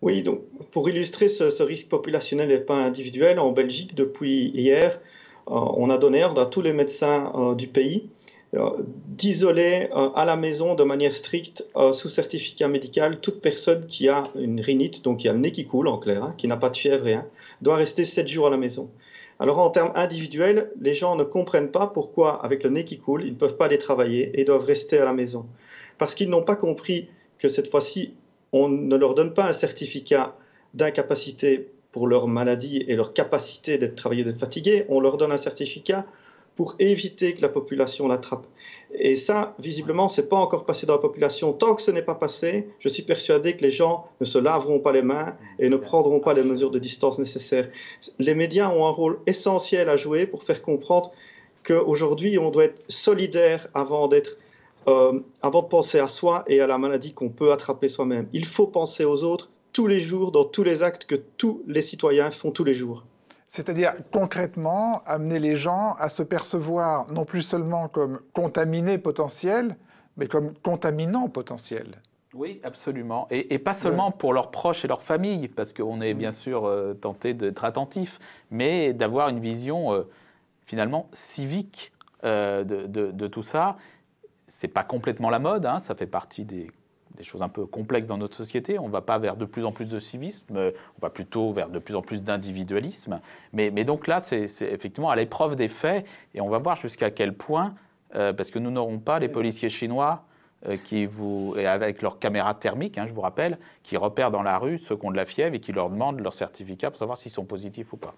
Oui, donc pour illustrer ce risque populationnel et pas individuel, en Belgique, depuis hier, on a donné ordre à tous les médecins du pays d'isoler à la maison de manière stricte, sous certificat médical, toute personne qui a une rhinite, donc qui a le nez qui coule en clair, hein, qui n'a pas de fièvre, rien, doit rester 7 jours à la maison. Alors en termes individuels, les gens ne comprennent pas pourquoi, avec le nez qui coule, ils ne peuvent pas aller travailler et doivent rester à la maison. Parce qu'ils n'ont pas compris que cette fois-ci, on ne leur donne pas un certificat d'incapacité pour leur maladie et leur capacité d'être travailleux, d'être fatigué, on leur donne un certificat pour éviter que la population l'attrape. Et ça, visiblement, ce n'est pas encore passé dans la population. Tant que ce n'est pas passé, je suis persuadé que les gens ne se laveront pas les mains et ne prendront pas les mesures de distance nécessaires. Les médias ont un rôle essentiel à jouer pour faire comprendre qu'aujourd'hui, on doit être solidaire avant de penser à soi et à la maladie qu'on peut attraper soi-même. Il faut penser aux autres tous les jours, dans tous les actes que tous les citoyens font tous les jours. C'est-à-dire, concrètement, amener les gens à se percevoir non plus seulement comme contaminés potentiels, mais comme contaminants potentiels. Oui, absolument. Et pas seulement pour leurs proches et leurs familles, parce qu'on est bien sûr tenté d'être attentif, mais d'avoir une vision finalement civique de tout ça. C'est pas complètement la mode, hein, ça fait partie des choses un peu complexes dans notre société. On ne va pas vers de plus en plus de civisme, on va plutôt vers de plus en plus d'individualisme. Mais donc là, c'est effectivement à l'épreuve des faits, et on va voir jusqu'à quel point, parce que nous n'aurons pas les policiers chinois et avec leurs caméras thermiques, hein, je vous rappelle, qui repèrent dans la rue ceux qui ont de la fièvre et qui leur demandent leur certificat pour savoir s'ils sont positifs ou pas.